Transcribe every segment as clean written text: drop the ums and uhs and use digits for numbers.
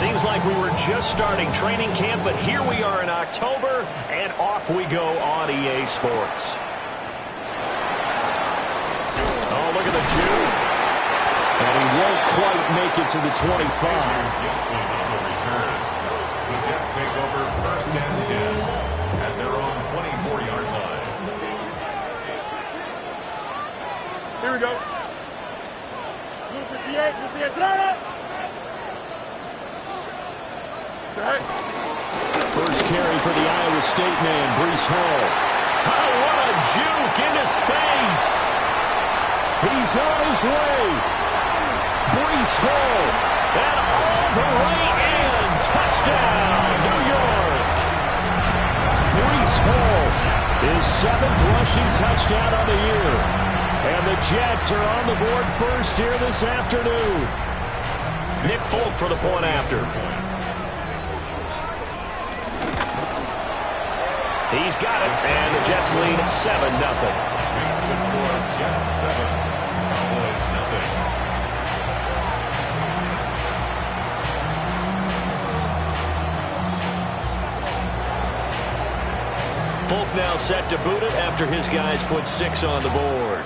Seems like we were just starting training camp, but here we are in October, and off we go on EA Sports. Oh, look at the juke. And he won't quite make it to the 25. The Jets take over first and 10 at their own 24-yard line. Here we go. 58, 58, Serrano. First carry for the Iowa State man, Breece Hall. Oh, what a juke into space. He's on his way. Breece Hall. And all the way in. Touchdown, New York. Breece Hall, his 7th rushing touchdown on the year. And the Jets are on the board first here this afternoon. Nick Folk for the point after. He's got it, and the Jets lead 7-0. Makes the score Jets 7, Cowboys 0. Folk now set to boot it after his guys put 6 on the board.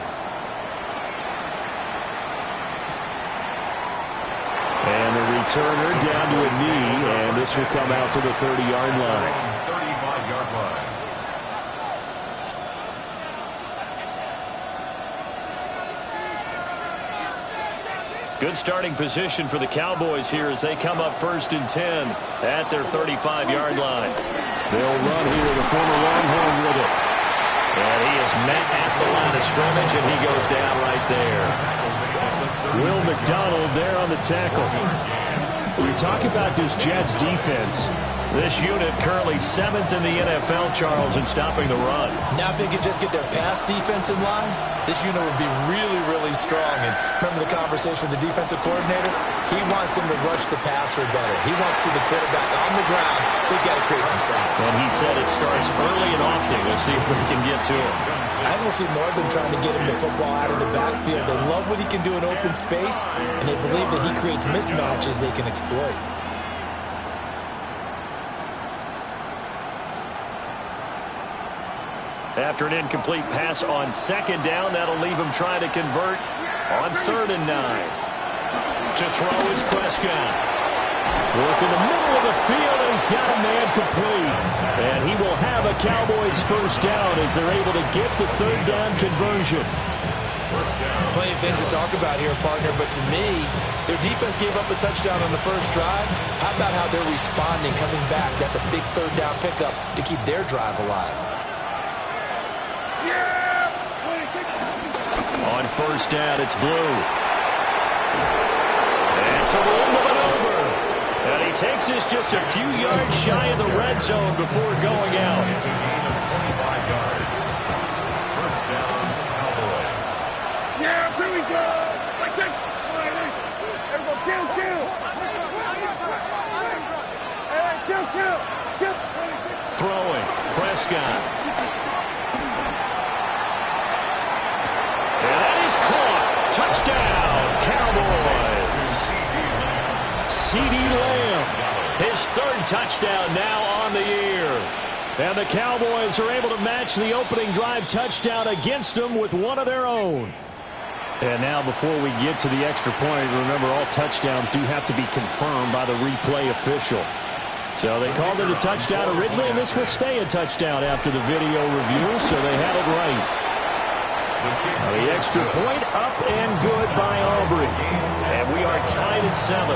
And the returner down to a knee, and this will come out to the 30-yard line. 35-yard line. Good starting position for the Cowboys here as they come up first and 10 at their 35-yard line. They'll run here, the former Longhorn with it. And he is met at the line of scrimmage, and he goes down right there. Will McDonald there on the tackle. We talk about this Jets defense. This unit currently 7th in the NFL, Charles, in stopping the run. Now if they could just get their pass defense in line, this unit would be really, really strong. And remember the conversation with the defensive coordinator? He wants them to rush the passer better. He wants to see the quarterback on the ground. They've got to create some sacks. And he said it starts early and often. We'll see if we can get to him. I think we'll see more of them trying to get him the football out of the backfield. They love what he can do in open space, and they believe that he creates mismatches they can exploit. After an incomplete pass on 2nd down, that'll leave him trying to convert on 3rd and 9. To throw is Prescott. Work in the middle of the field, and he's got a man complete. And he will have a Cowboys first down as they're able to get the 3rd down conversion. Plenty of things to talk about here, partner, but to me, their defense gave up a touchdown on the first drive. How about how they're responding, coming back? That's a big 3rd down pickup to keep their drive alive. On 1st down, it's Blue. And it's a roll over. And he takes this just a few yards shy of the red zone before going out. It's a gain of 25 yards. First down, Cowboys. Yeah, here we go. Let's take. Everyone, kill. Kill. Throwing, Prescott. And that is caught. Touchdown, Cowboys. CeeDee Lamb, his 3rd touchdown now on the year. And the Cowboys are able to match the opening drive touchdown against them with one of their own. And now before we get to the extra point, remember all touchdowns do have to be confirmed by the replay official. So they called it a touchdown originally, and this will stay a touchdown after the video review, so they had it right. The extra point up and good by Aubrey. And we are tied at 7.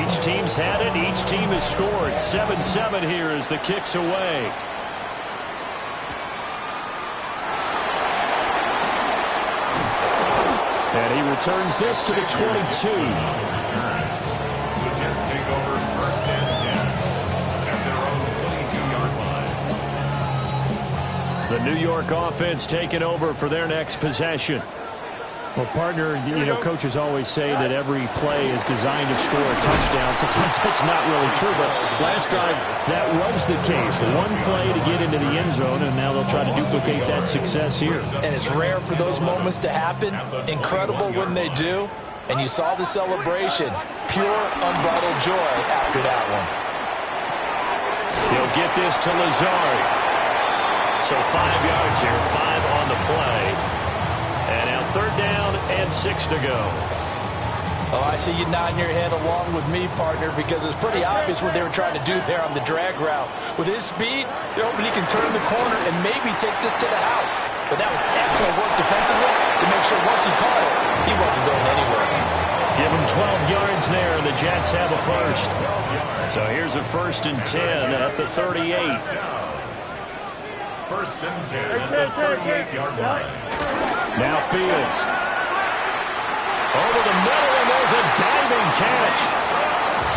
Each team's had it. Each team has scored. 7-7 here as the kick's away. And he returns this to the 22. Jets take over first and 10 at their own 22-yard line. The New York offense taking over for their next possession. Well, partner, coaches always say that every play is designed to score a touchdown. Sometimes that's not really true, but last time that was the case. One play to get into the end zone, and now they'll try to duplicate that success here. And it's rare for those moments to happen. Incredible when they do. And you saw the celebration. Pure, unbridled joy after that one. He'll get this to Lazard. So 5 yards here, 5 on the play. And now 3rd down and 6 to go. Oh, I see you nodding your head along with me, partner, because it's pretty obvious what they were trying to do there on the drag route. With his speed, they're hoping he can turn the corner and maybe take this to the house. But that was excellent work defensively to make sure once he caught it, he wasn't going anywhere. Give him 12 yards there, and the Jets have a first. So here's a 1st and 10 at the 38. 1st and 10 at the 38-yard line. Now Fields. Over the middle, and there's a diving catch.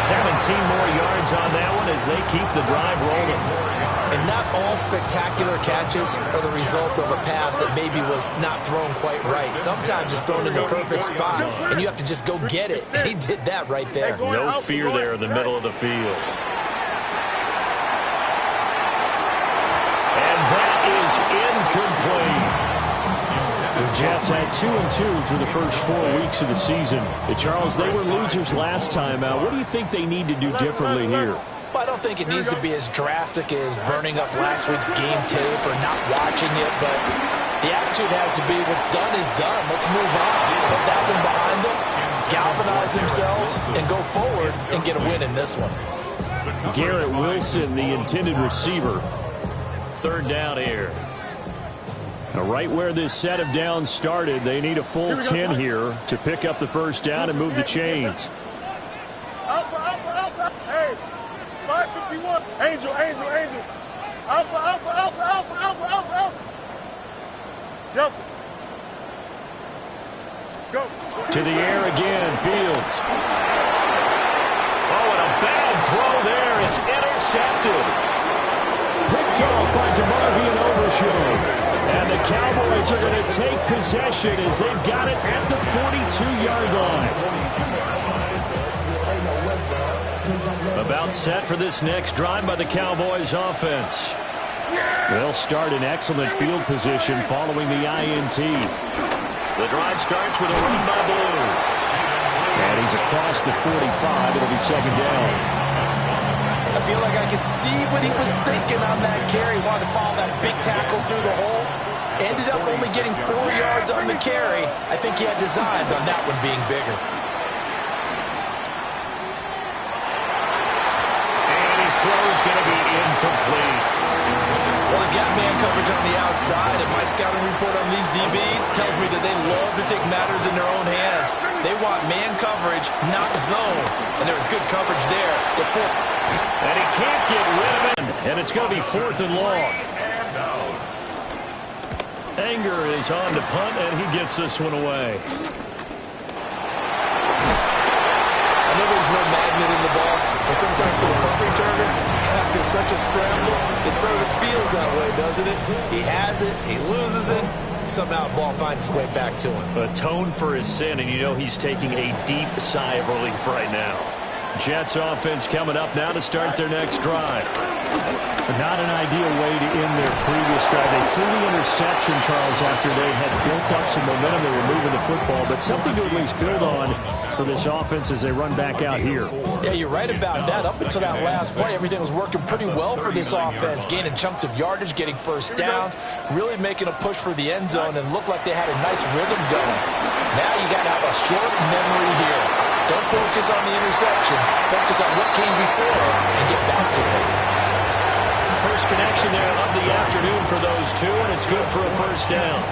17 more yards on that one as they keep the drive rolling. And not all spectacular catches are the result of a pass that maybe was not thrown quite right. Sometimes it's thrown in the perfect spot, and you have to just go get it. He did that right there. No fear there in the middle of the field. And that is incomplete. The Jets had 2-2 through the first 4 weeks of the season. Charles, they were losers last time out. What do you think they need to do differently here? Well, I don't think it needs to be as drastic as burning up last week's game tape or not watching it, but the attitude has to be what's done is done. Let's move on. Put that one behind them, galvanize themselves, and go forward and get a win in this one. Garrett Wilson, the intended receiver. 3rd down here. Now, right where this set of downs started, they need a full 10 here to pick up the 1st down and move the chains. Alpha. Hey, 551. Angel. Alpha. Delta. Go. To the air again, Fields. Oh, and a bad throw there. It's intercepted. Picked off by DeMarvion Overshown. And the Cowboys are going to take possession as they've got it at the 42-yard line. About set for this next drive by the Cowboys offense. They'll start in excellent field position following the INT. The drive starts with a run by Blue. And he's across the 45. It'll be 2nd down. I feel like I could see what he was thinking on that carry. Wanted to follow that big tackle through the hole. Ended up only getting 4 yards on the carry. I think he had designs on that one being bigger. And his throw is going to be incomplete. Well, they've got man coverage on the outside, and my scouting report on these DBs tells me that they love to take matters in their own hands. They want man coverage, not zone. And there was good coverage there. And he can't get rid of it. And it's going to be 4th and long. Anger is on to punt, and he gets this one away. I know there's no magnet in the ball, but sometimes for the punt returner, after such a scramble, it sort of feels that way, doesn't it? He has it, he loses it, somehow the ball finds its way back to him. Atone for his sin, and you know he's taking a deep sigh of relief right now. Jets offense coming up now to start their next drive. Not an ideal way to end their previous drive. They threw the interception, Charles, after they had built up some momentum. They were moving the football, but something to at least build on for this offense as they run back out here. Yeah, you're right about that. Up until that last play, everything was working pretty well for this offense, gaining chunks of yardage, getting 1st downs, really making a push for the end zone, and looked like they had a nice rhythm going. Now you got to have a short memory here. Don't focus on the interception. Focus on what came before it and get back to it. First connection there of the afternoon for those two, and it's good for a 1st down.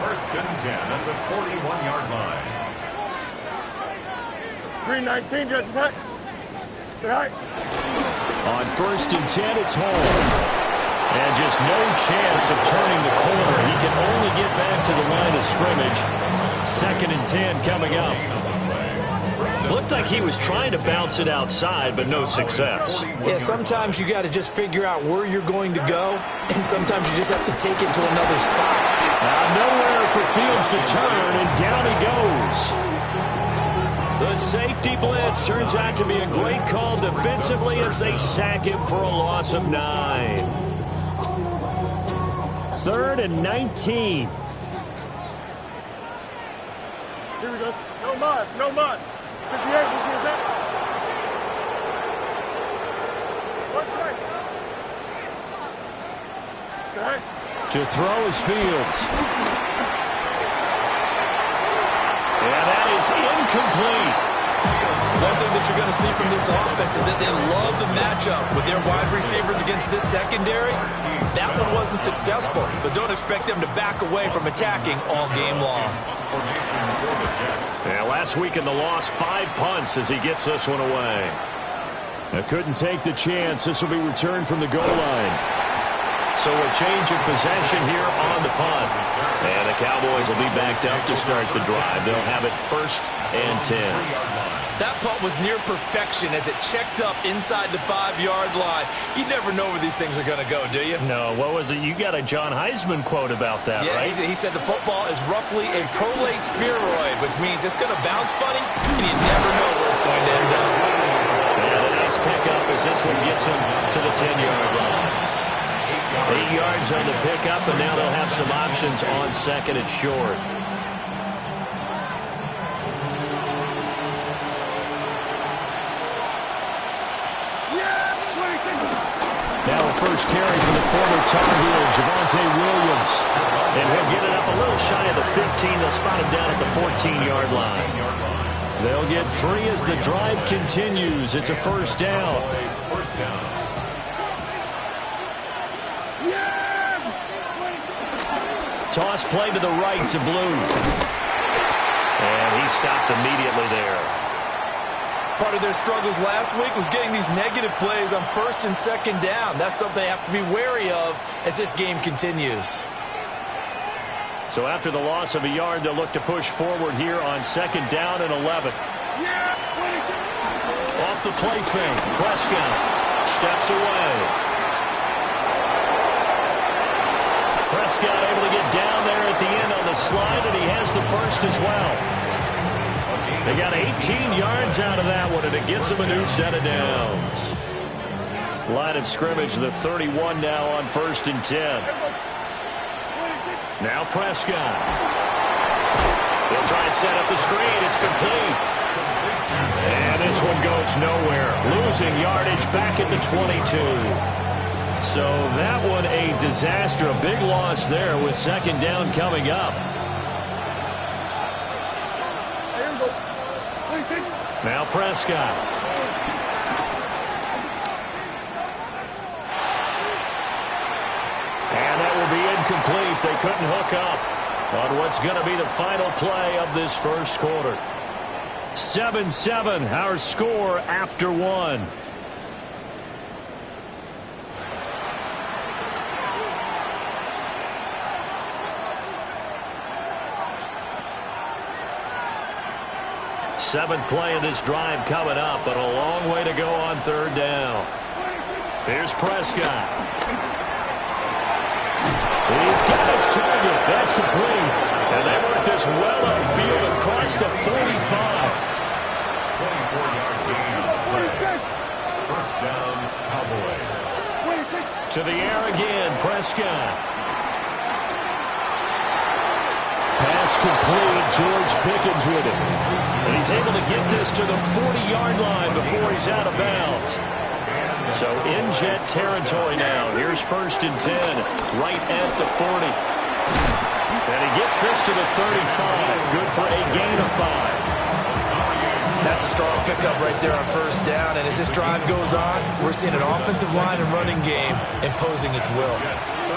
1st and 10 at the 41-yard line. 319, just back. Right. On 1st and 10, it's home. And just no chance of turning the corner. He can only get back to the line of scrimmage. 2nd and 10 coming up. Looked like he was trying to bounce it outside, but no success. Yeah, sometimes you got to just figure out where you're going to go, and sometimes you just have to take it to another spot. Nowhere for Fields to turn, and down he goes. The safety blitz turns out to be a great call defensively as they sack him for a loss of 9. 3rd and 19. Here we go. No mas, no mas. 58, which is that? What's right? Zach? To throw is Fields. And that is incomplete. One thing that you're going to see from this offense is that they love the matchup with their wide receivers against this secondary. That one wasn't successful, but don't expect them to back away from attacking all game long. Yeah, last week in the loss, 5 punts as he gets this one away. Now couldn't take the chance. This will be returned from the goal line. So a change of possession here on the punt. And the Cowboys will be backed up to start the drive. They'll have it 1st and 10. That punt was near perfection as it checked up inside the 5-yard line. You never know where these things are going to go, do you? No, what was it? You got a John Heisman quote about that, yeah, right? He said the football is roughly a prolate spheroid, which means it's going to bounce funny, and you never know where it's going to end up. And a nice pickup as this one gets him to the 10-yard line. 8 yards on the pickup, and now they'll have some options on 2nd and short. Now a first carry for the former Tar Heel, Javonte Williams. And he'll get it up a little shy of the 15. They'll spot him down at the 14-yard line. They'll get 3 as the drive continues. It's a 1st down. Toss play to the right to Blue. And he stopped immediately there. Part of their struggles last week was getting these negative plays on 1st and 2nd down. That's something they have to be wary of as this game continues. So after the loss of a yard, they'll look to push forward here on 2nd down and 11. Off the play fake, Prescott steps away. Prescott able to get down there at the end on the slide, and he has the 1st as well. They got 18 yards out of that one, and it gets them a new set of downs. Line of scrimmage, the 31 now on 1st and 10. Now Prescott. He'll try and set up the screen. It's complete. And this one goes nowhere. Losing yardage back at the 22. So that one a disaster. A big loss there with 2nd down coming up. Now Prescott. And that will be incomplete. They couldn't hook up on what's going to be the final play of this 1st quarter. 7-7, our score after 1. Seventh play of this drive coming up, but a long way to go on 3rd down. Here's Prescott. He's got his target. That's complete. And they work this well upfield across the 45. 24-yard gain. 1st down, Cowboys. To the air again, Prescott. Pass complete. George Pickens with it. And he's able to get this to the 40-yard line before he's out of bounds. So in jet territory now. Here's 1st and 10, right at the 40. And he gets this to the 35. Good for a gain of 5. That's a strong pickup right there on 1st down. And as this drive goes on, we're seeing an offensive line and running game imposing its will.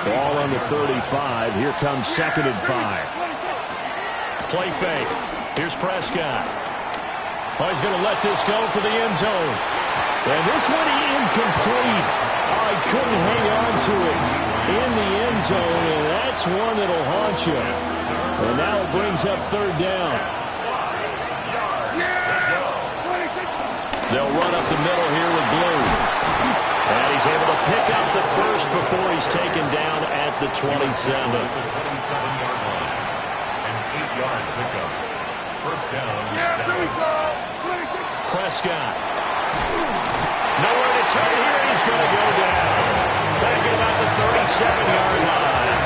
Ball on the 35. Here comes 2nd and 5. Play fake. Here's Prescott. Oh, he's going to let this go for the end zone. And this one incomplete. Oh, he couldn't hang on to it in the end zone, and that's one that'll haunt you. And now it brings up 3rd down. They'll run up the middle here with Blue. And he's able to pick up the first before he's taken down at the 27. The 27-yard line. An 8-yard pickup. First down. Yeah, there we go. Prescott. Nowhere to turn here. He's going to go down. Back at about the 37-yard line.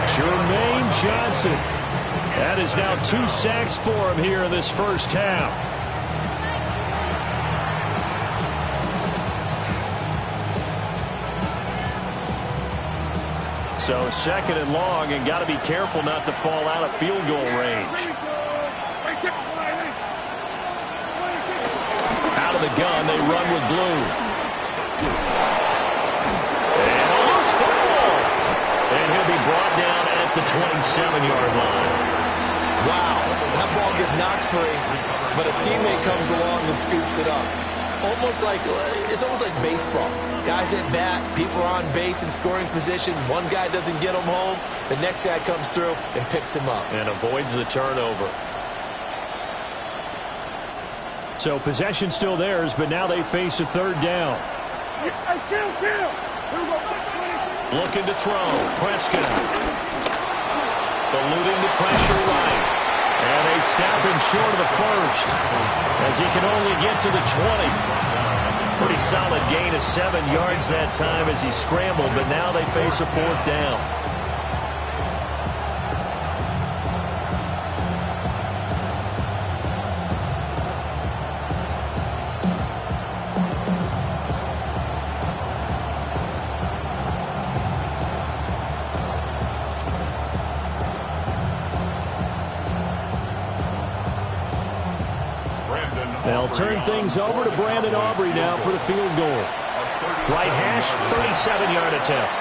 Jermaine Johnson. That is now 2 sacks for him here in this first half. So second and long, and got to be careful not to fall out of field goal range. Out of the gun, they run with Blue. And a loose football. And he'll be brought down at the 27-yard line. Wow, that ball gets knocked free, but a teammate comes along and scoops it up. It's almost like baseball. Guys at bat, people are on base in scoring position. One guy doesn't get him home. The next guy comes through and picks him up. And avoids the turnover. So possession still theirs, but now they face a third down. Looking to throw. Prescott. Eluding the pressure right. And they stop him short of the first as he can only get to the 20. Pretty solid gain of 7 yards that time as he scrambled, but now they face a fourth down. They'll turn things over to Brandon Aubrey now for the field goal. Right hash, 37-yard attempt.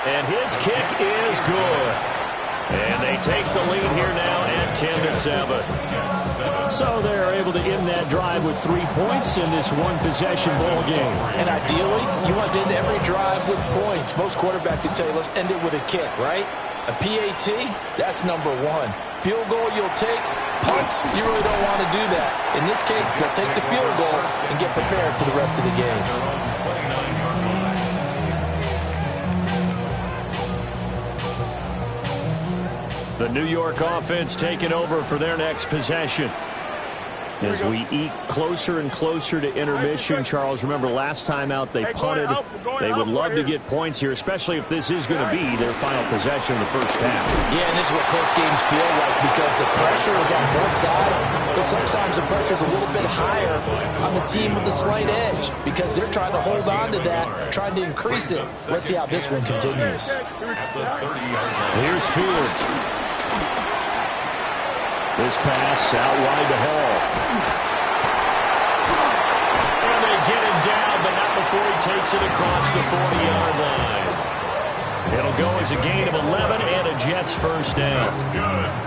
And his kick is good. And they take the lead here now at 10-7. So they're able to end that drive with 3 points in this one-possession ball game. And ideally, you want to end every drive with points. Most quarterbacks would tell you, let's end it with a kick, right? A PAT, that's number 1. Field goal you'll take. Punts, you really don't want to do that. In this case, they'll take the field goal and get prepared for the rest of the game. The New York offense taking over for their next possession. As we eat closer and closer to intermission, Charles, remember last time out they punted. They would love to get points here, especially if this is going to be their final possession of the first half. Yeah, and this is what close games feel like because the pressure is on both sides, but sometimes the pressure is a little bit higher on the team with the slight edge because they're trying to hold on to that, trying to increase it. Let's see how this one continues. Here's Fields. This pass out wide to Hall. And they get him down, but not before he takes it across the 40-yard line. It'll go as a gain of 11 and a Jets first down.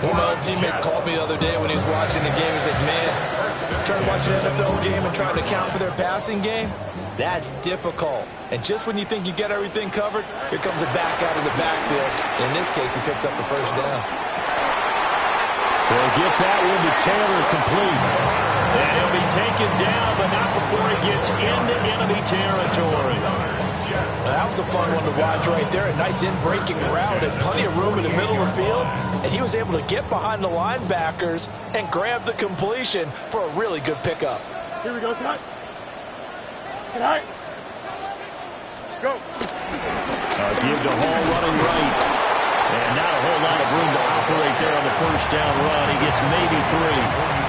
One of my old teammates called me the other day when he was watching the game. He said, man, trying to watch an NFL game and trying to account for their passing game, that's difficult. And just when you think you get everything covered, here comes a back out of the backfield. And in this case, he picks up the first down. They'll get that one to Taylor complete. And he'll be taken down, but not before he gets into enemy territory. That was a fun one to watch right there. A nice in-breaking route and plenty of room in the middle of the field. And he was able to get behind the linebackers and grab the completion for a really good pickup. Here we go, Scott. Tonight. Go. Give to Hall running right. And not a whole lot of room to operate there on the first down run. He gets maybe 3.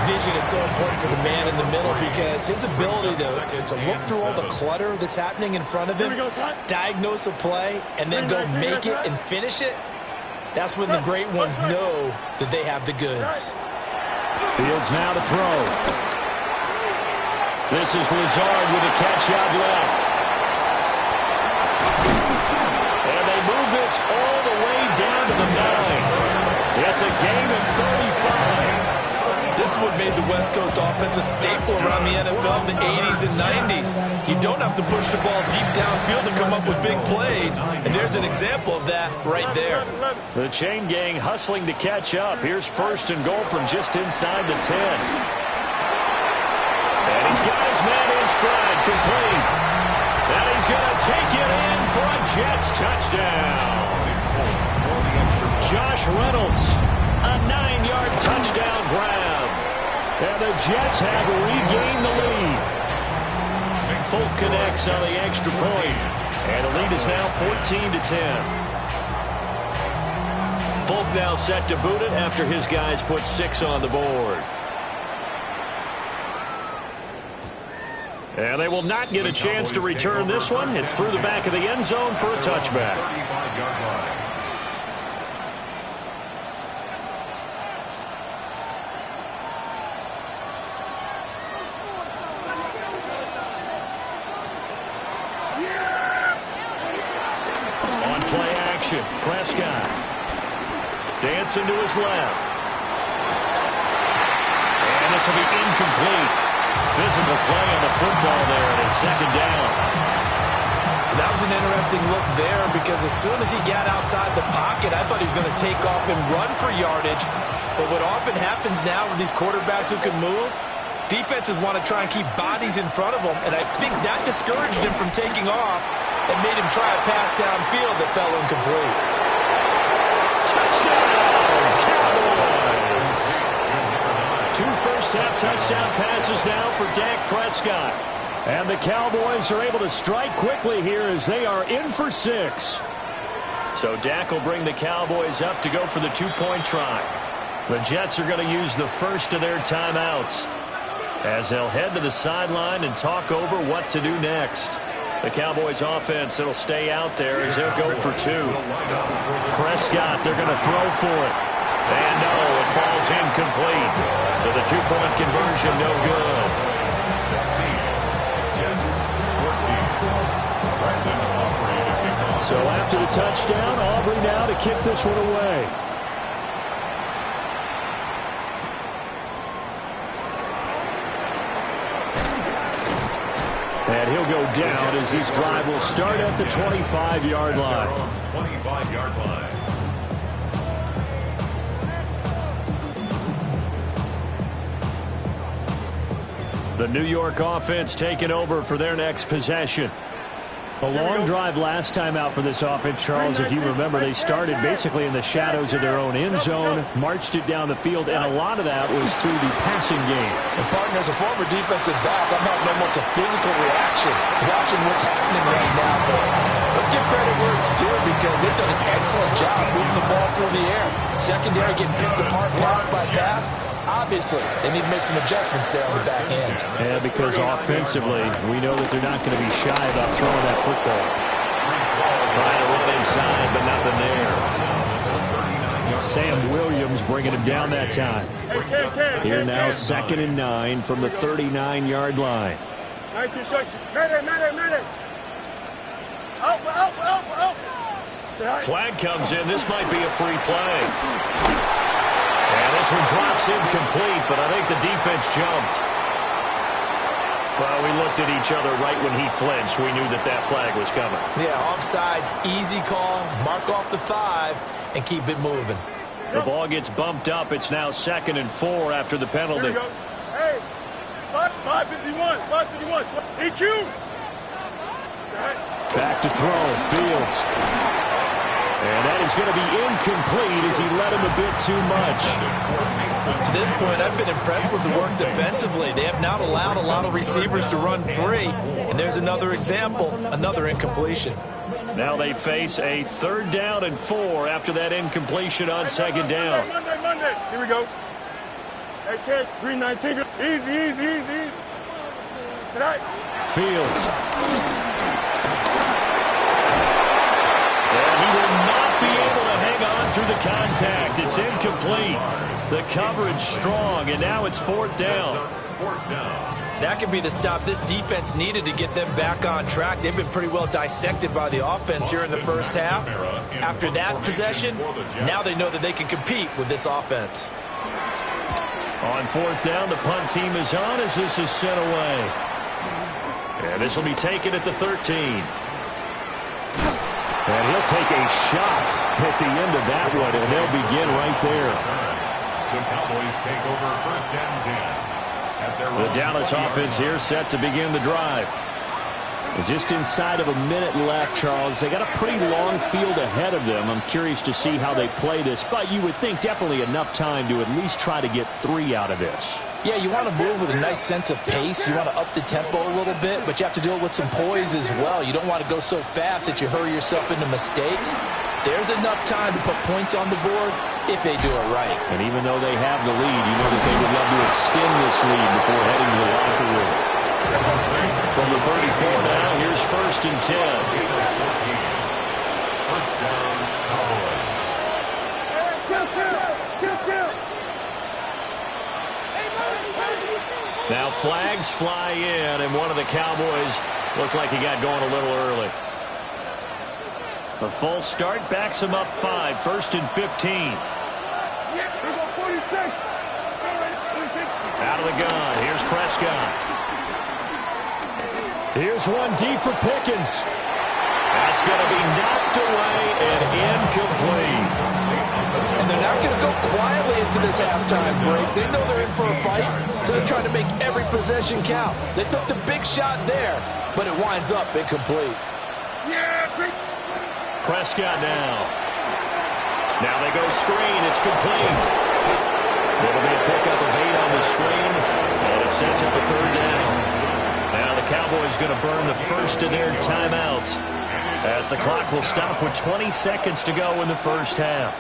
Vision is so important for the man in the middle because his ability to look through all the clutter that's happening in front of him, diagnose a play, and then go make it and finish it, that's when the great ones know that they have the goods. Fields now to throw. This is Lazard with a catch out left. And they move this all the way down to the 9. It's a gain of 35. This is what made the West Coast offense a staple around the NFL in the 80s and 90s. You don't have to push the ball deep downfield to come up with big plays, and there's an example of that right there. The chain gang hustling to catch up. Here's first and goal from just inside the 10. He's got his man in stride, complete. And he's going to take it in for a Jets touchdown. Josh Reynolds, a 9-yard touchdown grab. And the Jets have regained the lead. Folk connects on the extra point. And the lead is now 14-10. Folk now set to boot it after his guys put 6 on the board. And they will not get a chance to return this one. It's through the back of the end zone for a touchback. On play action, Prescott. Dancing to his left. And this will be incomplete. Physical play on the football there, and it's second down. That was an interesting look there because as soon as he got outside the pocket, I thought he was going to take off and run for yardage. But what often happens now with these quarterbacks who can move, defenses want to try and keep bodies in front of them, and I think that discouraged him from taking off and made him try a pass downfield that fell incomplete. Touchdown, Cowboys! 2 first-half touchdown passes now for Dak Prescott. And the Cowboys are able to strike quickly here as they are in for 6. So Dak will bring the Cowboys up to go for the 2-point try. The Jets are going to use the first of their timeouts as they'll head to the sideline and talk over what to do next. The Cowboys offense, it'll stay out there as they'll go for 2. Prescott, they're going to throw for it. And no, it falls incomplete. So the 2-point conversion, no good. 16. Jets, 14. So after the touchdown, Aubrey now to kick this one away. And he'll go down as this drive will start at the 25-yard line. 25-yard line. The New York offense taking over for their next possession. A long drive last time out for this offense, Charles. If you remember, they started basically in the shadows of their own end zone, marched it down the field, and a lot of that was through the passing game. And partner, as a former defensive back, I'm having almost a physical reaction watching what's happening right now. But let's give credit where it's due because they've done an excellent job moving the ball through the air. Secondary getting picked apart pass by pass. Obviously, they need to make some adjustments there on the back end. Yeah, because offensively, we know that they're not going to be shy about throwing that football. Trying to run inside, but nothing there. Sam Williams bringing him down that time. Here now, 2nd and 9 from the 39-yard line. Nice instruction. Mayday. Out. Flag comes in. This might be a free play. And this one drops incomplete, but I think the defense jumped. Well, we looked at each other right when he flinched. We knew that that flag was coming. Yeah, offsides, easy call, mark off the 5, and keep it moving. The ball gets bumped up. It's now 2nd and 4 after the penalty. Here we go. Hey, 551. EQ. Back to throw. Fields. And that is going to be incomplete as he let him a bit too much. To this point, I've been impressed with the work defensively. They have not allowed a lot of receivers to run free. And there's another example, another incompletion. Now they face a 3rd down and 4 after that incompletion on 2nd down. Monday. Here we go. Hey, kid, 319. Easy. Tonight. Fields. And he will not be able to hang on through the contact. It's incomplete. The coverage strong, and now it's 4th down. That could be the stop this defense needed to get them back on track. They've been pretty well dissected by the offense here in the first half. After that possession, now they know that they can compete with this offense. On 4th down, the punt team is on as this is sent away. And this will be taken at the 13. And he'll take a shot at the end of that one, and they'll begin right there. The Cowboys take over 1st and 10. The Dallas offense here set to begin the drive. Just inside of a minute left, Charles. They got a pretty long field ahead of them. I'm curious to see how they play this, but you would think definitely enough time to at least try to get 3 out of this. Yeah, you want to move with a nice sense of pace. You want to up the tempo a little bit, but you have to do it with some poise as well. You don't want to go so fast that you hurry yourself into mistakes. There's enough time to put points on the board if they do it right. And even though they have the lead, you know that they would love to extend this lead before heading to the locker room. From the 34 now, here's 1st and 10. First down, Cowboys. Now flags fly in, and one of the Cowboys looked like he got going a little early. A false start backs him up 5, 1st and 15. Out of the gun, here's Prescott. Here's one deep for Pickens. That's going to be knocked away and incomplete. And they're not going to go quietly into this halftime break. They know they're in for a fight, so they're trying to make every possession count. They took the big shot there, but it winds up incomplete. Prescott now. Now they go screen. It's complete. It'll be a pickup of 8 on the screen, and it sets up a 3rd down. Now the Cowboys going to burn the first of their timeouts as the clock will stop with 20 seconds to go in the first half.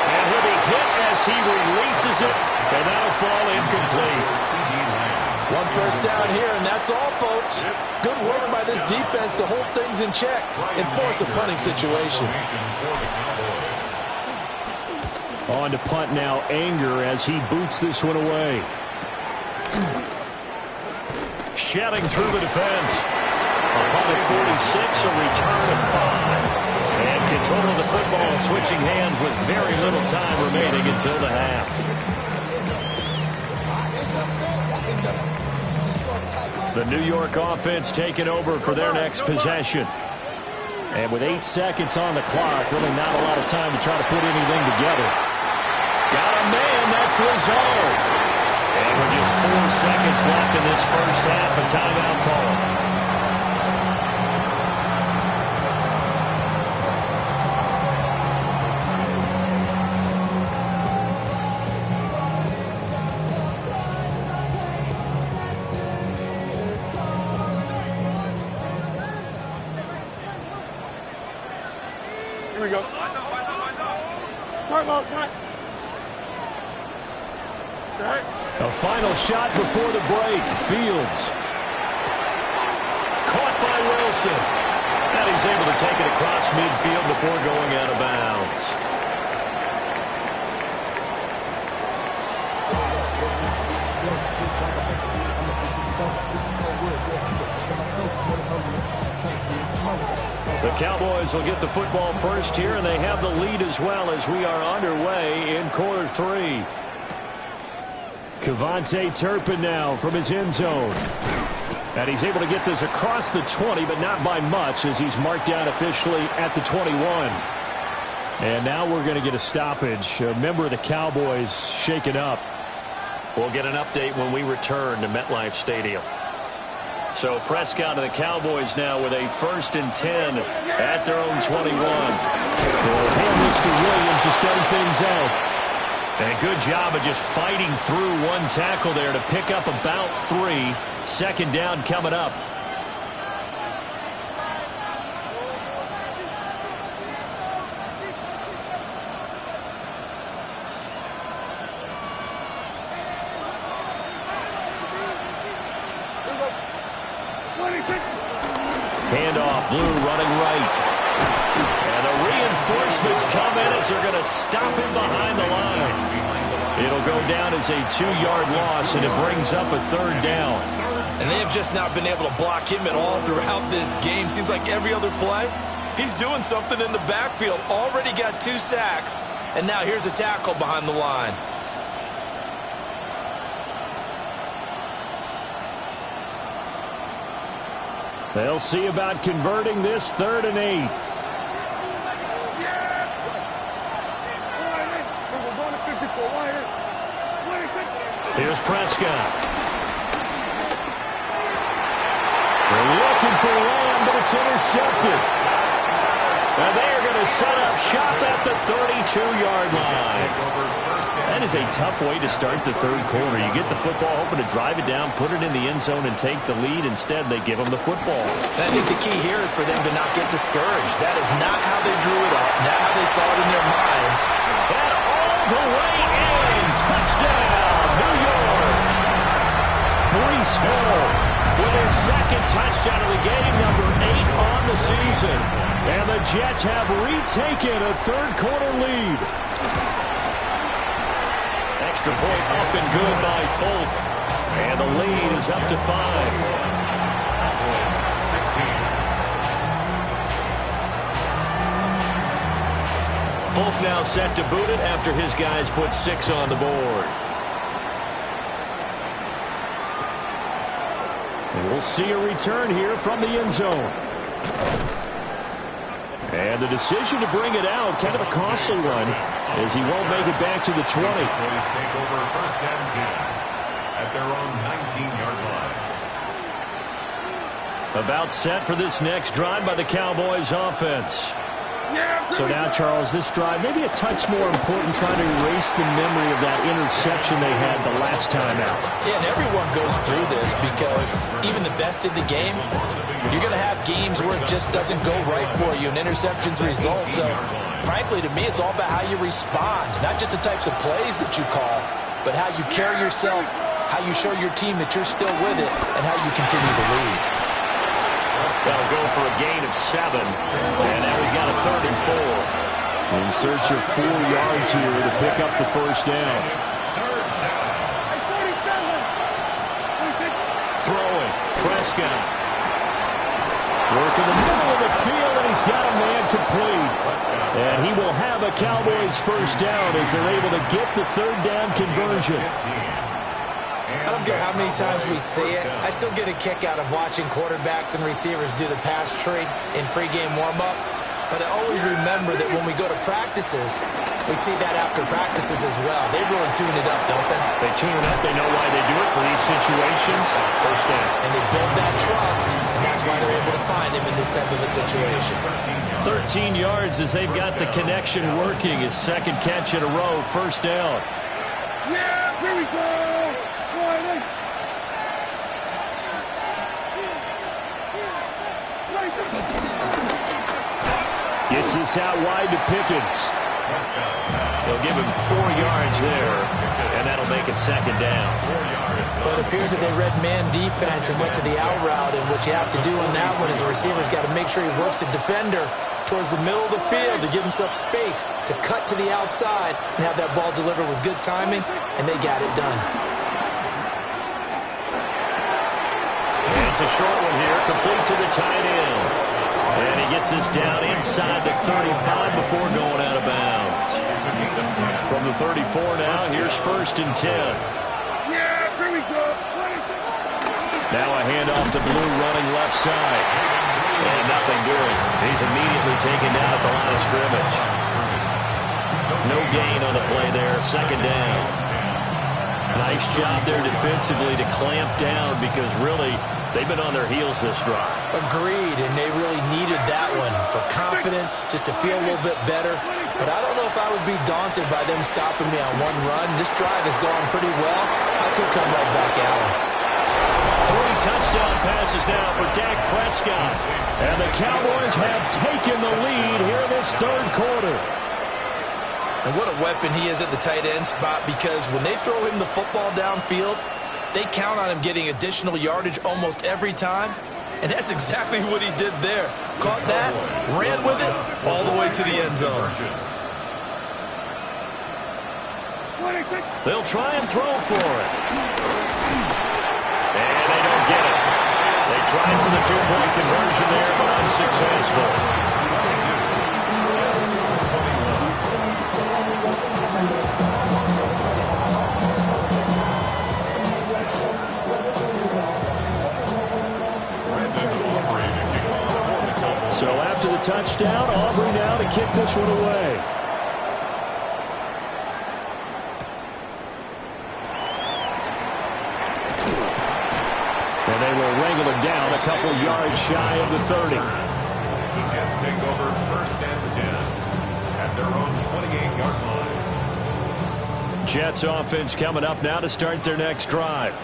And he'll be hit as he releases it, and that'll fall incomplete. 1 first down here, and that's all, folks. Good work by this defense to hold things in check and force a punting situation. On to punt now, Anger, as he boots this one away. Shedding through the defense. A punt at 46, a return of 5. And control of the football switching hands with very little time remaining until the half. The New York offense taking over for their next possession. And with 8 seconds on the clock, really not a lot of time to try to put anything together. Got a man, that's Lazard. And with just 4 seconds left in this first half, a timeout call. Here we go. Timeout, shot. A final shot before the break. Fields. Caught by Wilson. And he's able to take it across midfield before going out of bounds. The Cowboys will get the football first here, and they have the lead as well as we are underway in quarter 3. KaVontae Turpin now from his end zone. And he's able to get this across the 20, but not by much, as he's marked down officially at the 21. And now we're going to get a stoppage. A member of the Cowboys shaken up. We'll get an update when we return to MetLife Stadium. So Prescott and the Cowboys now with a 1st and 10 at their own 21. Hey, Mr. Williams to start things out. And good job of just fighting through one tackle there to pick up about 3. 2nd down coming up. Handoff, Blue running right. And the reinforcements come in as they're going to stop him behind the line. It'll go down as a 2-yard loss, and it brings up a 3rd down. And they have just not been able to block him at all throughout this game. Seems like every other play, he's doing something in the backfield. Already got 2 sacks, and now here's a tackle behind the line. They'll see about converting this 3rd and 8. Here's Prescott. They're looking for Lamb, but it's intercepted. And they are going to set up shop at the 32-yard line. That is a tough way to start the third quarter. You get the football, hoping to drive it down, put it in the end zone, and take the lead. Instead, they give them the football. And I think the key here is for them to not get discouraged. That is not how they drew it up, not how they saw it in their minds. And all the way in. Touchdown, New York. Breece Hall with his second touchdown of the game, number 8 on the season. And the Jets have retaken a third-quarter lead. Extra point up and good by Folk. And the lead is up to 5. 16. Folk now set to boot it after his guys put 6 on the board. And we'll see a return here from the end zone. And the decision to bring it out, kind of a costly one, as he won't make it back to the 20. Please take over first and 10 at their own 19-yard line. About set for this next drive by the Cowboys offense. So now, Charles, this drive maybe a touch more important, trying to erase the memory of that interception they had the last time out. Yeah, and everyone goes through this because even the best in the game, you're going to have games where it just doesn't go right for you, and interceptions result. So, frankly, to me, it's all about how you respond, not just the types of plays that you call, but how you carry yourself, how you show your team that you're still with it, and how you continue to lead. They'll go for a gain of 7. And now we've got a 3rd and 4. In search of 4 yards here to pick up the first down. Throwing. Prescott. Working the middle of the field, and he's got a man complete. And he will have a Cowboys first down as they're able to get the 3rd down conversion. I don't care how many times we see it. I still get a kick out of watching quarterbacks and receivers do the pass tree in pregame warm-up. But I always remember that when we go to practices, we see that after practices as well. They really tune it up, don't they? They tune it up. They know why they do it for these situations. First down. And they build that trust, and that's why they're able to find him in this type of a situation. 13 yards as they've got the connection working. His second catch in a row. First down. Yeah, here we go. Gets this out wide to Pickens. They'll give him 4 yards there, and that'll make it second down. Well, it appears that they read man defense and went to the out route, and what you have to do on that one is the receiver's got to make sure he works the defender towards the middle of the field to give himself space to cut to the outside and have that ball delivered with good timing, and they got it done. And it's a short one here, complete to the tight end. And he gets this down inside the 35 before going out of bounds. From the 34 now, here's first and 10. Yeah, here we go. Now a handoff to Blue running left side. And nothing doing. He's immediately taken down at the line of scrimmage. No gain on the play there, second down. Nice job there defensively to clamp down because really they've been on their heels this drive. Agreed, and they really needed that one for confidence, just to feel a little bit better. But I don't know if I would be daunted by them stopping me on one run. This drive has gone pretty well. I could come right back at them. 3 touchdown passes now for Dak Prescott. And the Cowboys have taken the lead here in this third quarter. And what a weapon he is at the tight end spot, because when they throw him the football downfield, they count on him getting additional yardage almost every time. And that's exactly what he did there. Caught that, ran with it, all the way to the end zone. They'll try and throw for it. And they don't get it. They tried for the 2-point conversion there, but unsuccessful. So after the touchdown, Aubrey now to kick this one away. And they will wrangle him down a couple yards shy of the 30. The Jets take over 1st and 10 at their own 28-yard line. Jets offense coming up now to start their next drive.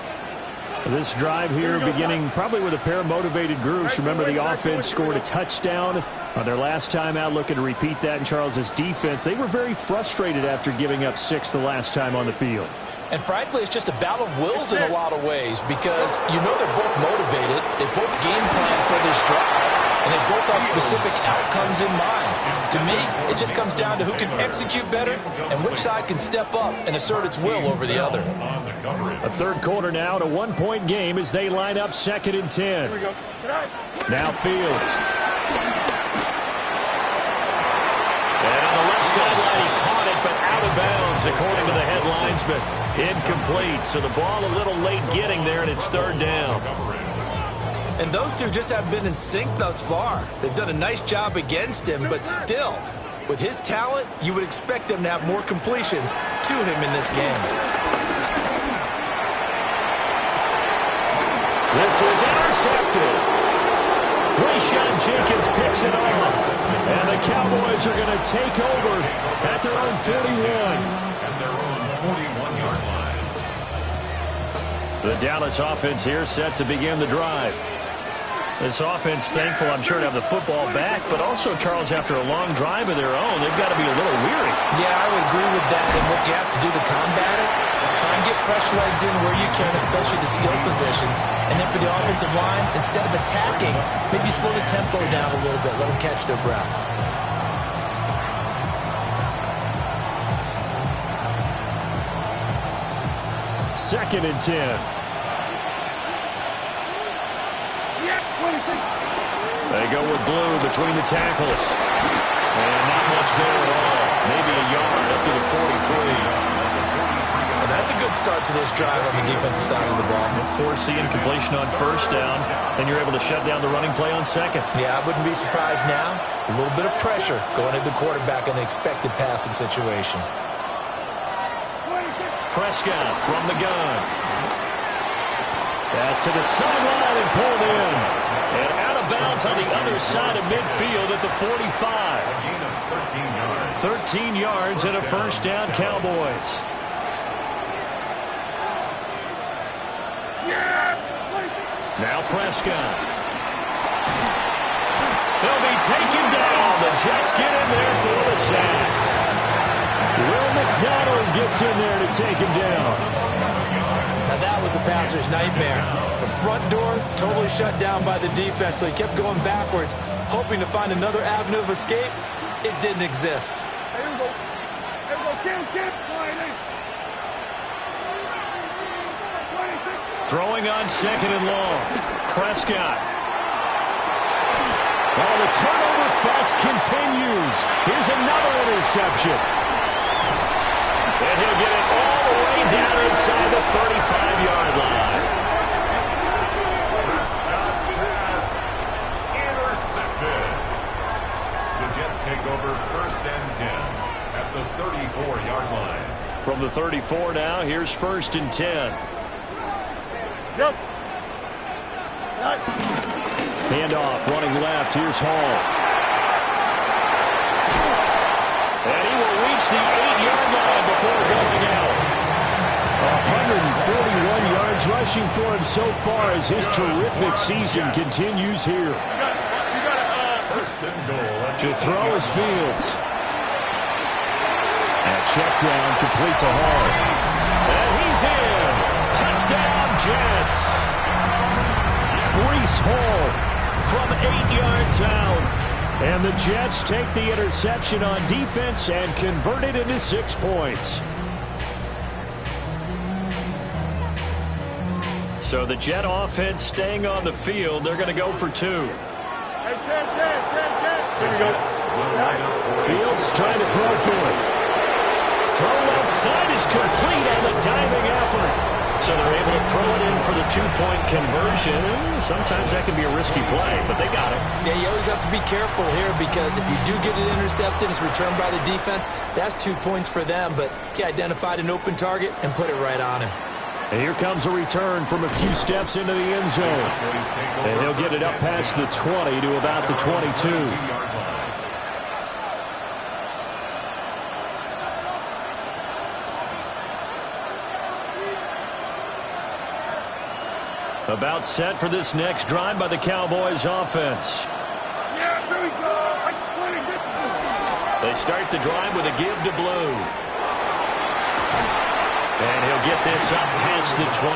This drive here beginning probably with a pair of motivated groups. Remember, the offense scored a touchdown on their last time out, looking to repeat that in Charles's defense. They were very frustrated after giving up 6 the last time on the field. And frankly, it's just a battle of wills in a lot of ways because you know they're both motivated. They both game plan for this drive, and they both have specific outcomes in mind. To me, it just comes down to who can execute better and which side can step up and assert its will over the other. A third quarter now, and a one-point game as they line up 2nd and 10. Now Fields. And on the left sideline, he caught it, but out of bounds, according to the headlines, but incomplete. So the ball a little late getting there, and it's 3rd down. And those two just haven't been in sync thus far. They've done a nice job against him, but still, with his talent, you would expect them to have more completions to him in this game. This is intercepted. Rayshon Jenkins picks it off. And the Cowboys are going to take over at their own 41. At their own 41-yard line. The Dallas offense here set to begin the drive. This offense thankful, I'm sure, to have the football back, but also, Charles, after a long drive of their own, they've got to be a little weary. Yeah, I would agree with that. And what you have to do to combat it, try and get fresh legs in where you can, especially the skill positions. And then for the offensive line, instead of attacking, maybe slow the tempo down a little bit, let them catch their breath. Second and 10. They go with blue between the tackles. And not much there at all. Maybe a yard up to the 43. And that's a good start to this drive on the defensive side of the ball. Forcing completion on 1st down. Then you're able to shut down the running play on 2nd. Yeah, I wouldn't be surprised now. A little bit of pressure going at the quarterback in the expected passing situation. Prescott from the gun. Pass to the sideline and pulled in. And out of bounds on the other side of midfield at the 45. A gain of 13 yards. 13 yards and a 1st down, Cowboys. Now Prescott. He'll be taken down. The Jets get in there for the sack. Will McDonald gets in there to take him down. Now that was a passer's nightmare. The front door totally shut down by the defense, so he kept going backwards, hoping to find another avenue of escape. It didn't exist. Here we go. Kim. Throwing on 2nd and long. Prescott. Oh, the turnover fuss continues. Here's another interception. And he'll get it all the way down inside the 35-yard line. Prescott's pass intercepted. The Jets take over 1st and 10 at the 34-yard line. From the 34 now, here's 1st and 10. Handoff, running left. Here's Hall. And he will reach the 8-yard line before going out. 141 yards rushing for him so far as his terrific season continues here. First and goal. To throw is Fields. And check down, complete to Hall. And he's in. Touchdown, Jets. Breece Hall from 8 yards out. And the Jets take the interception on defense and convert it into 6 points. So the Jet offense staying on the field. They're going to go for 2. Here we go. Fields trying to throw for it. Throw left side is complete on the diving effort. So they're able to throw it in for the 2-point conversion. Sometimes that can be a risky play, but they got it. Yeah, you always have to be careful here because if you do get it intercepted, it's returned by the defense, that's 2 points for them. But he identified an open target and put it right on him. And here comes a return from a few steps into the end zone. And he'll get it up past the 20 to about the 22. About set for this next drive by the Cowboys offense. Yeah, there we go. They start the drive with a give to Blue. And he'll get this up past the 25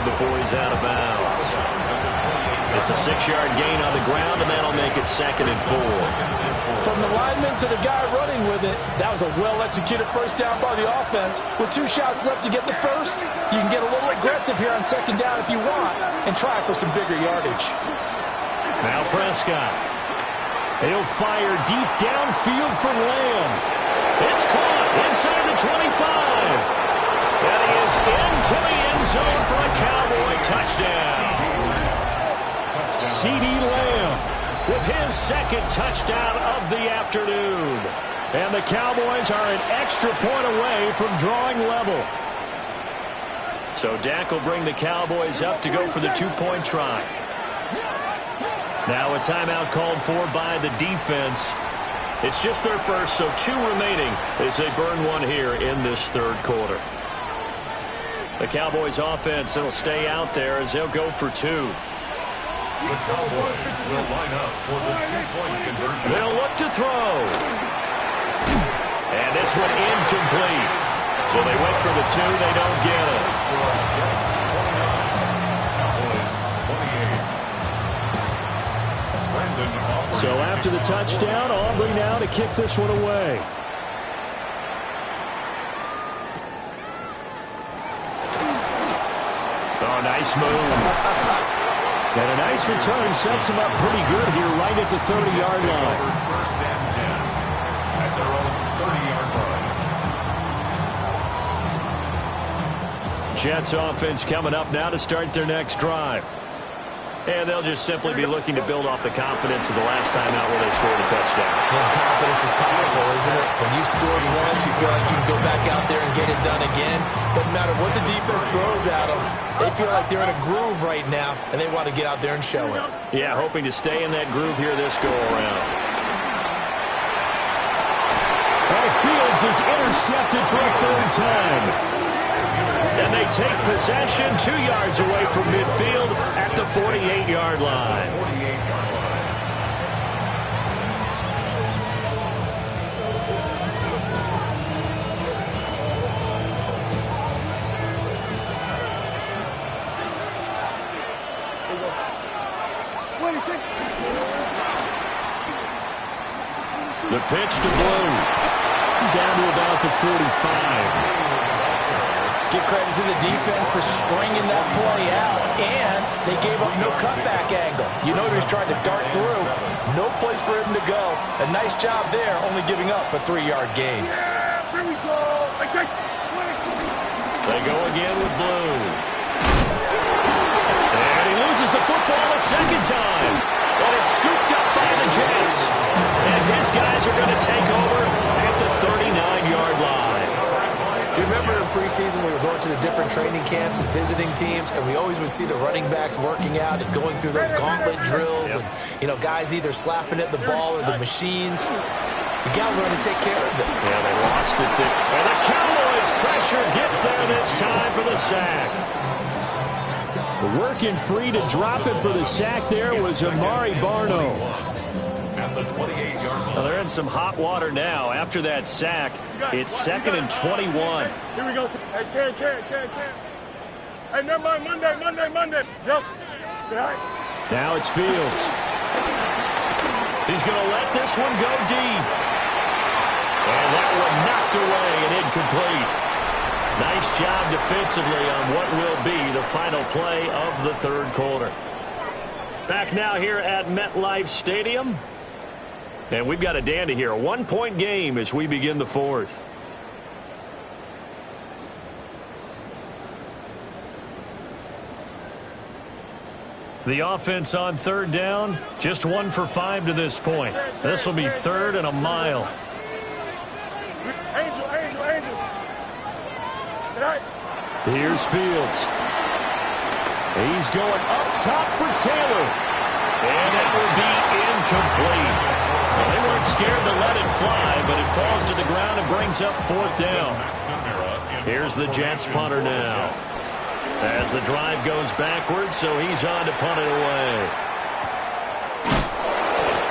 before he's out of bounds. It's a 6-yard gain on the ground, and that'll make it 2nd and 4. From the lineman to the guy running with it, that was a well-executed first down by the offense. With 2 shots left to get the first, you can get a little aggressive here on 2nd down if you want and try for some bigger yardage. Now Prescott. He'll fire deep downfield for Lamb. It's caught inside the 25. And he is into the end zone for a Cowboy touchdown. CeeDee Lamb with his 2nd touchdown of the afternoon. And the Cowboys are an extra point away from drawing level. So Dak will bring the Cowboys up to go for the 2-point try. Now a timeout called for by the defense. It's just their first, so 2 remaining as they burn one here in this 3rd quarter. The Cowboys offense will stay out there as they'll go for 2. The Cowboys will line up for the 2-point conversion. They'll look to throw. And this one incomplete. So they went for the 2. They don't get it. So after the touchdown, Aubrey now to kick this one away. Oh, nice move. And a nice return sets him up pretty good here right at the 30-yard line. First and 10 at their own 30-yard line. Jets offense coming up now to start their next drive. And they'll just simply be looking to build off the confidence of the last time out where they scored a touchdown. And confidence is powerful, isn't it? When you scored once, you feel like you can go back out there and get it done again. Doesn't matter what the defense throws at them. They feel like they're in a groove right now, and they want to get out there and show it. Yeah, hoping to stay in that groove here this go-around. Fields is intercepted for a 3rd time. And they take possession 2 yards away from midfield at the 48-yard line. The pitch to Blue. Down to about the 45. Give credit to the defense for stringing that play out, and they gave up no cutback angle. You know he was trying to dart through. No place for him to go. A nice job there, only giving up a 3-yard gain. Yeah, here we go. They go again with Blue. And he loses the football a 2nd time. And it's scooped up by the Jets. And his guys are going to take over at the 39-yard line. Do you remember in preseason we were going to the different training camps and visiting teams, and we always would see the running backs working out and going through those gauntlet drills, and, you know, guys either slapping at the ball or the machines. You got to learn to take care of it. Yeah, they lost it. And the Cowboys pressure gets there this time for the sack. Working free to drop it for the sack there was Amari Barno. At the 28-yard line. Well, they're in some hot water now. After that sack, it's 2nd and 21. Here we go. Hey, Ken. Hey, never mind. Monday. Yes. All right. Now it's Fields. He's going to let this one go deep. And that one knocked away and incomplete. Nice job defensively on what will be the final play of the 3rd quarter. Back now here at MetLife Stadium. And we've got a dandy here. A 1-point game as we begin the 4th. The offense on 3rd down, just 1 for 5 to this point. This will be 3rd and a mile. Angel. All right. Here's Fields. He's going up top for Taylor. And that will be incomplete. Well, they weren't scared to let it fly, but it falls to the ground and brings up 4th down. Here's the Jets punter now. As the drive goes backwards, so he's on to punt it away.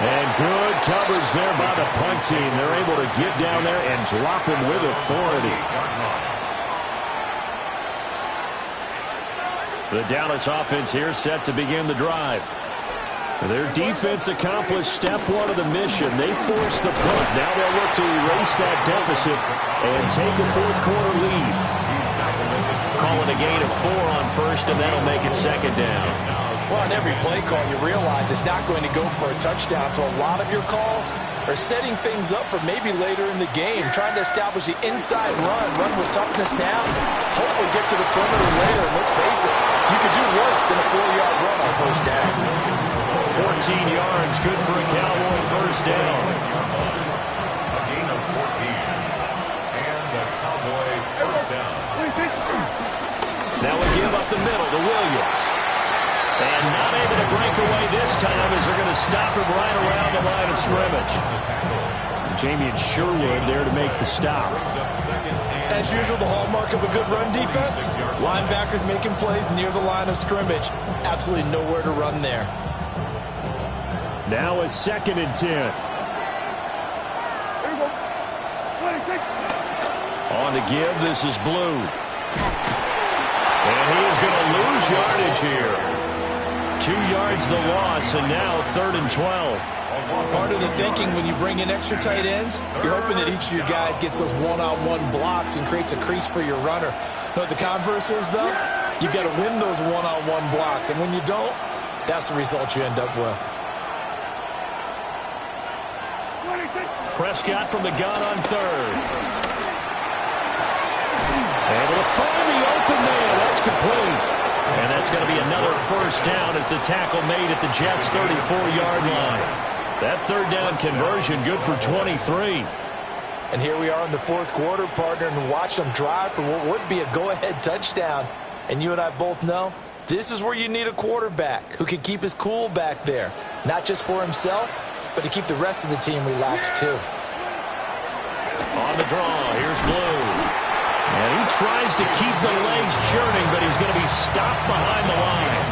And good coverage there by the punt team. They're able to get down there and drop him with authority. The Dallas offense here set to begin the drive. Their defense accomplished step 1 of the mission. They forced the punt. Now they'll look to erase that deficit and take a 4th quarter lead. Call it a gain of 4 on first, and that'll make it 2nd down. Well, on every play call, you realize it's not going to go for a touchdown, so a lot of your calls are setting things up for maybe later in the game, trying to establish the inside run with toughness now, hopefully get to the perimeter later. And let's face it, you could do worse than a 4-yard run on first down. 14 yards, good for a Cowboy first down. A gain of 14. And the Cowboy first down. Now we give up the middle to Williams. And not able to break away this time as they're going to stop him right around the line of scrimmage. Jamie and Sherwood there to make the stop. As usual, the hallmark of a good run defense, linebackers making plays near the line of scrimmage. Absolutely nowhere to run there. Now a 2nd and 10. On to give, this is Blue. And he is going to lose yardage here. 2 yards the loss, and now 3rd and 12. Part of the thinking when you bring in extra tight ends, you're hoping that each of your guys gets those one-on-one blocks and creates a crease for your runner. Know what the converse is, though? You've got to win those one-on-one blocks, and when you don't, that's the result you end up with. Prescott from the gun on 3rd. Able to find the open man. That's complete. And that's going to be another first down as the tackle made at the Jets' 34-yard line. That 3rd down conversion good for 23. And here we are in the 4th quarter, partner, and watch them drive for what would be a go-ahead touchdown. And you and I both know this is where you need a quarterback who can keep his cool back there. Not just for himself, but to keep the rest of the team relaxed, too. On the draw, here's Blue. And he tries to keep the legs churning, but he's going to be stopped behind the line.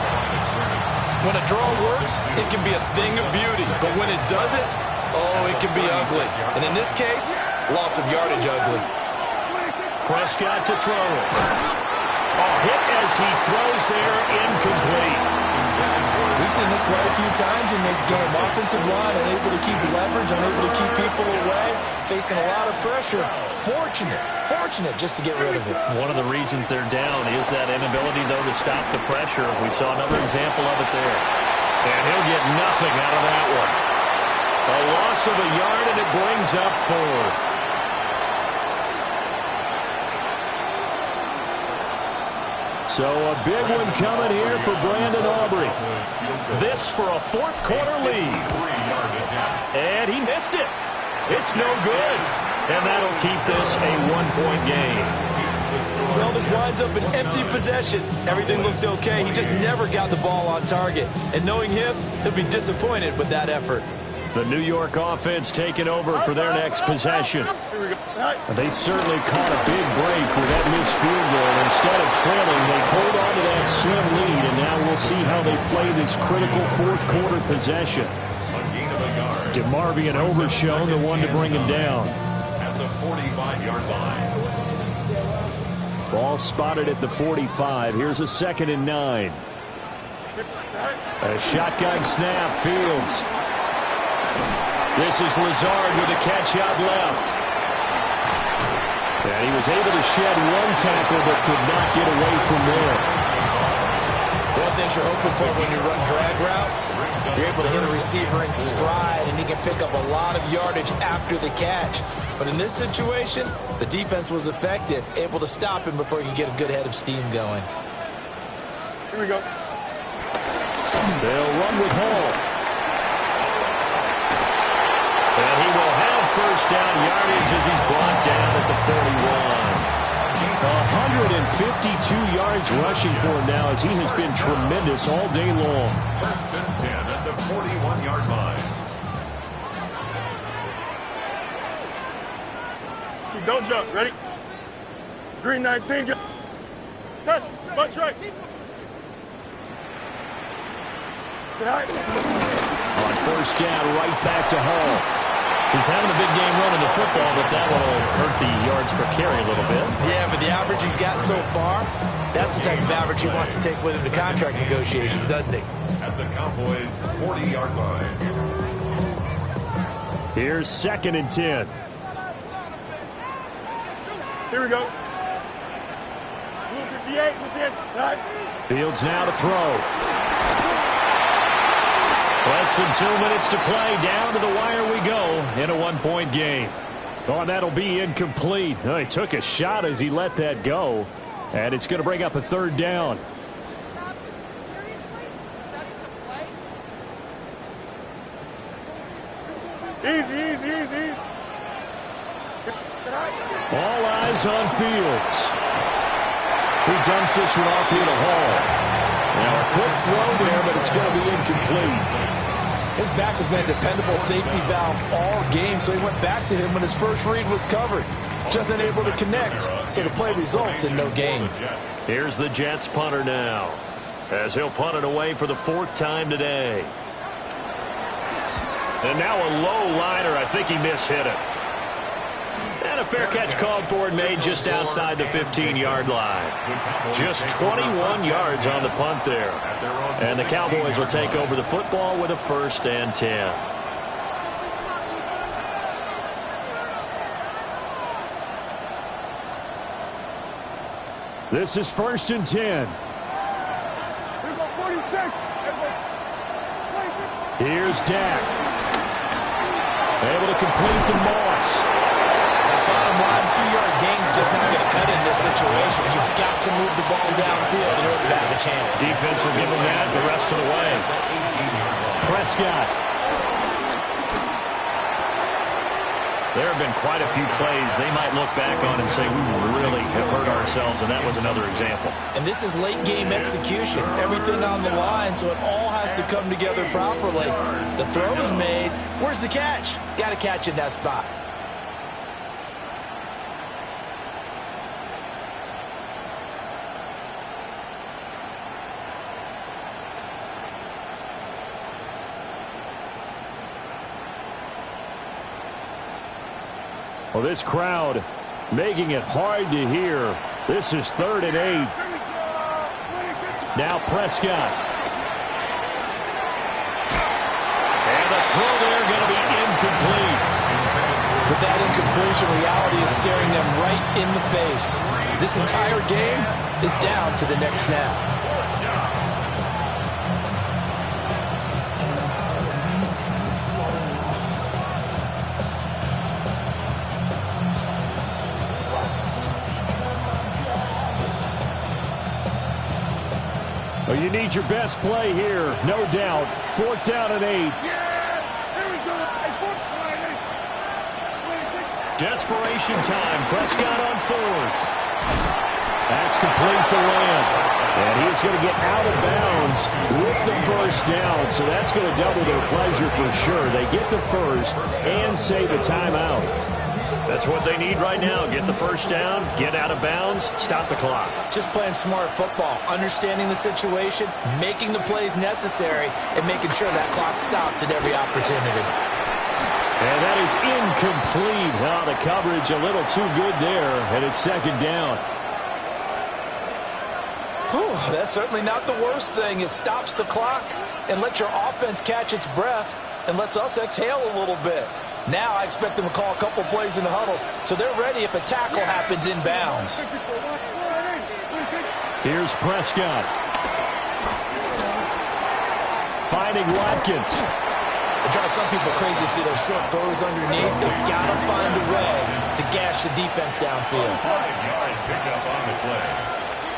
When a draw works, it can be a thing of beauty. But when it doesn't, oh, it can be ugly. And in this case, loss of yardage ugly. Prescott to throw it. A hit as he throws there, incomplete. We've seen this quite a few times in this game. Offensive line unable to keep leverage, unable to keep people away, facing a lot of pressure. Fortunate just to get rid of it. One of the reasons they're down is that inability, though, to stop the pressure. We saw another example of it there. And he'll get nothing out of that one. A loss of a yard, and it brings up 4th. So a big one coming here for Brandon Aubrey. This for a 4th quarter lead. And he missed it. It's no good. And that'll keep this a 1-point game. Well, this winds up an empty possession. Everything looked okay. He just never got the ball on target. And knowing him, he'll be disappointed with that effort. The New York offense taking over for their next possession. They certainly caught a big break with that missed field goal. Instead of trailing, they hold on to that slim lead, and now we'll see how they play this critical 4th quarter possession. DeMarvion Overshown, the one to bring him down. At the 45-yard line. Ball spotted at the 45. Here's a 2nd and 9. A shotgun snap, Fields. This is Lazard with a catch out left. And he was able to shed one tackle but could not get away from there. One thing you're hoping for when you run drag routes, you're able to hit a receiver in stride and he can pick up a lot of yardage after the catch. But in this situation, the defense was effective, able to stop him before he could get a good head of steam going. Here we go. They'll run with Hall. And he will have first down yardage as he's brought down at the 41. 152 yards rushing for him now as he has been tremendous all day long. First and 10 at the 41-yard line. Don't jump. Ready? Green 19. Test. Bunch right. Get out. On first down, right back to Hall. He's having a big game running the football, but that one will hurt the yards per carry a little bit. Yeah, but the average he's got so far, that's the type of average he wants to take with him to contract negotiations, doesn't he? At the Cowboys' 40-yard line. Here's 2nd and 10. Here we go. 58 with this. Right. Fields now to throw. Less than 2 minutes to play. Down to the wire we go in a 1-point game. Oh, that'll be incomplete. Oh, he took a shot as he let that go. And it's going to bring up a 3rd down. Easy. All eyes on Fields. He dumps this one off here to Hall. Now a quick throw there, but it's going to be incomplete. His back has been a dependable safety valve all game, so he went back to him when his first read was covered. Just unable to connect, so the play results in no gain. Here's the Jets punter now, as he'll punt it away for the 4th time today. And now a low liner. I think he mishit it. And a fair catch called for and made just outside the 15-yard line. Just 21 yards on the punt there. And the Cowboys will take over the football with a 1st and 10. This is 1st and 10. Here's Dak. Able to complete to Moss. Bottom line, 2-yard gain's just not going to cut in this situation. You've got to move the ball downfield in order to have a chance. Defense will give him that the rest of the way. Prescott. There have been quite a few plays they might look back on and say, we really have hurt ourselves, and that was another example. And this is late-game execution. Everything on the line, so it all has to come together properly. The throw is made. Where's the catch? Got to catch in that spot. Well, this crowd making it hard to hear. This is 3rd and 8. Now Prescott. And the throw there going to be incomplete. With that incompletion, reality is staring them right in the face. This entire game is down to the next snap. Well, you need your best play here, no doubt. 4th down and 8. Desperation time. Prescott on 4th. That's complete to Lamb. And he's going to get out of bounds with the 1st down. So that's going to double their pleasure for sure. They get the 1st and save a timeout. That's what they need right now. Get the 1st down, get out of bounds, stop the clock. Just playing smart football, understanding the situation, making the plays necessary, and making sure that clock stops at every opportunity. And that is incomplete. Well, the coverage a little too good there, and it's 2nd down. Whew, that's certainly not the worst thing. It stops the clock and lets your offense catch its breath and lets us exhale a little bit. Now I expect them to call a couple plays in the huddle, so they're ready if a tackle happens inbounds. Here's Prescott. Finding Watkins. It drives some people crazy to see those short throws underneath. They've got to find a way to gash the defense downfield. 5-yard pickup on the play.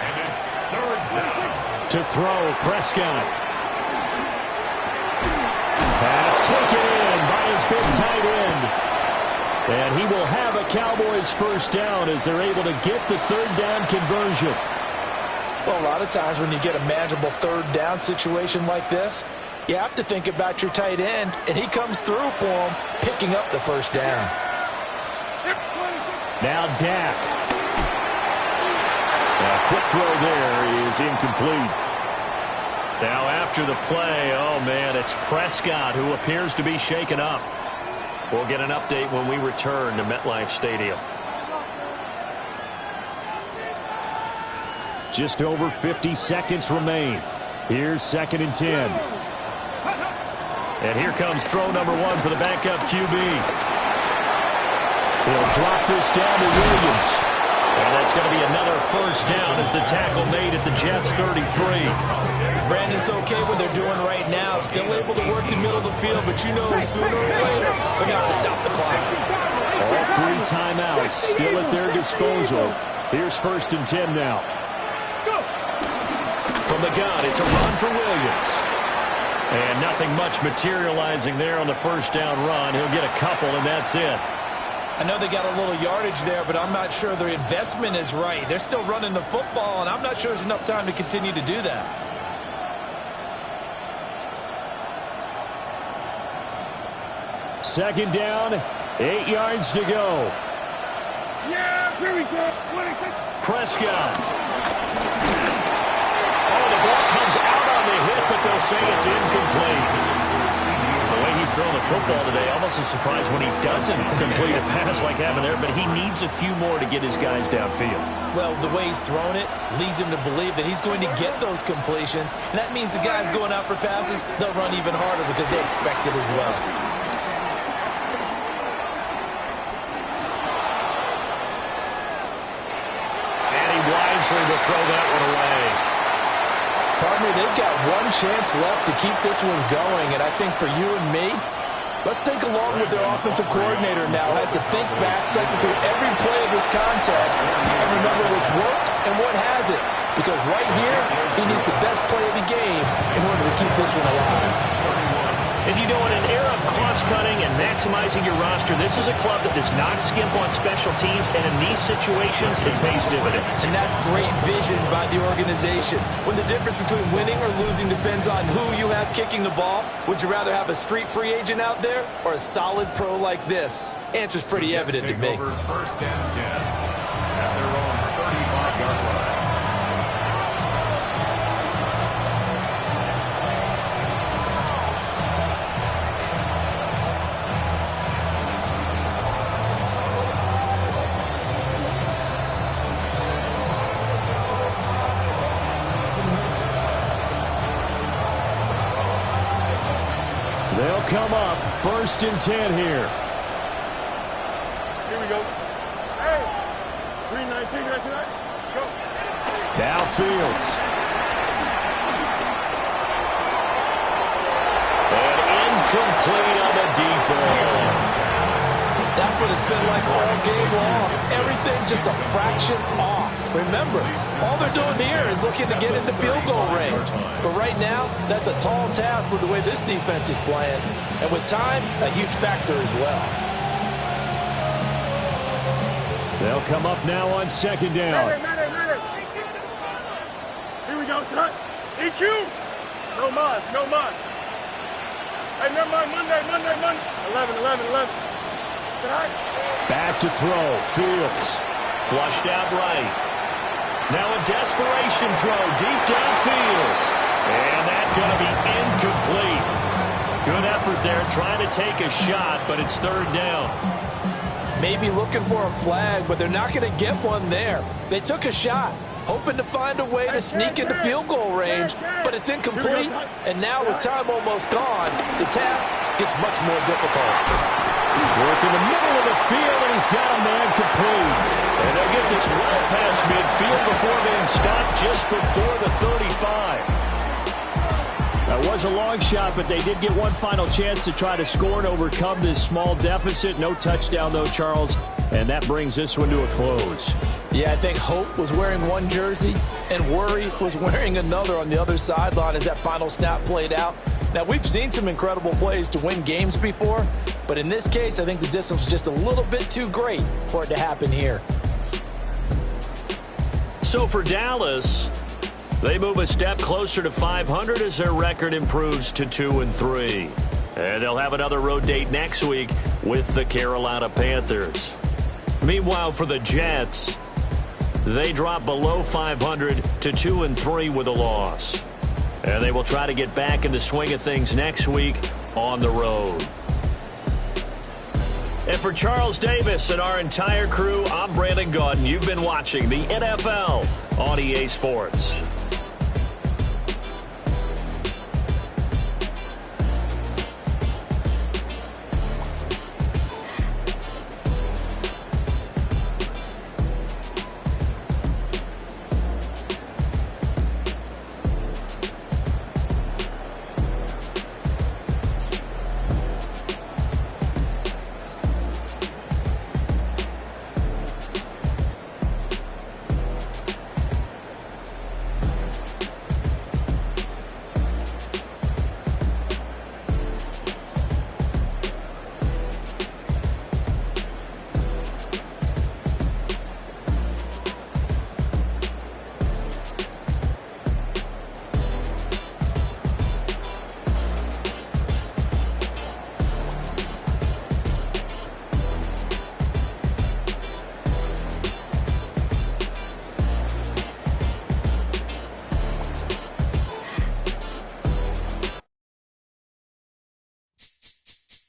And it's 3rd down. To throw, Prescott. Pass taken in by his big tight end. And he will have a Cowboys first down as they're able to get the third down conversion. Well, a lot of times when you get a manageable third down situation like this, you have to think about your tight end, and he comes through for him, picking up the first down. Now Dak. A quick throw there is incomplete. Now after the play, oh man, it's Prescott who appears to be shaken up. We'll get an update when we return to MetLife Stadium. Just over 50 seconds remain. Here's 2nd and 10. And here comes throw number 1 for the backup QB. He'll drop this down to Williams. And that's going to be another first down as the tackle made at the Jets' 33. Brandon's okay what they're doing right now. Still able to work the middle of the field, but you know sooner or later they're going to have to stop the clock. All 3 timeouts still at their disposal. Here's 1st and 10 now. From the gun, it's a run for Williams. And nothing much materializing there on the first down run. He'll get a couple, and that's it. I know they got a little yardage there, but I'm not sure their investment is right. They're still running the football, and I'm not sure there's enough time to continue to do that. Second down, 8 yards to go. Yeah, here we go. Prescott. Oh, the ball comes out on the hit, but they'll say it's incomplete. The way he's throwing the football today, almost a surprise when he doesn't complete a pass like having there, but he needs a few more to get his guys downfield. Well, the way he's thrown it leads him to believe that he's going to get those completions, and that means the guys going out for passes, they'll run even harder because they expect it as well. And he wisely will throw that one away. Partner, they've got one chance left to keep this one going, and I think for you and me, let's think along with their offensive coordinator now has to think back, cycle through every play of this contest, and remember what's worked and what hasn't. Because right here, he needs the best play of the game in order to keep this one alive. And you know, in an era of cost-cutting and maximizing your roster, this is a club that does not skimp on special teams, and in these situations, it pays dividends. And that's great vision by the organization. When the difference between winning or losing depends on who you have kicking the ball, would you rather have a street free agent out there or a solid pro like this? Answer's pretty evident to me. First and 10 at their own 35-yard line. They'll come up 1st and 10 here. Here we go. Hey, 319 right tonight. Go. Now Fields. And incomplete on the deep ball. That's what it's been like all game long. Everything just a fraction off. Remember, all they're doing here is looking to get into field goal range. But right now, that's a tall task with the way this defense is playing. And with time, a huge factor as well. They'll come up now on 2nd down. Matter. Here we go, son. EQ. No mas. Hey, never mind. Monday. 11. Back to throw. Fields. Flushed out right. Now a desperation throw deep downfield. And that's going to be incomplete. Good effort there trying to take a shot, but it's 3rd down. Maybe looking for a flag, but they're not going to get one there. They took a shot, hoping to find a way to sneak into field goal range, but it's incomplete. And now with time almost gone, the task gets much more difficult. Work in the middle of the field, and he's got a man complete. And they'll get this well past midfield before being stopped just before the 35. That was a long shot, but they did get one final chance to try to score and overcome this small deficit. No touchdown, though, Charles, and that brings this one to a close. Yeah, I think Hope was wearing one jersey, and Worry was wearing another on the other sideline as that final snap played out. Now, we've seen some incredible plays to win games before, But in this case, I think the distance was just a little bit too great for it to happen here. So for Dallas, they move a step closer to 500 as their record improves to 2-3. And they'll have another road date next week with the Carolina Panthers. Meanwhile, for the Jets, they drop below 500 to 2-3 with a loss. And they will try to get back in the swing of things next week on the road. And for Charles Davis and our entire crew, I'm Brandon Gaudin. You've been watching the NFL on EA Sports.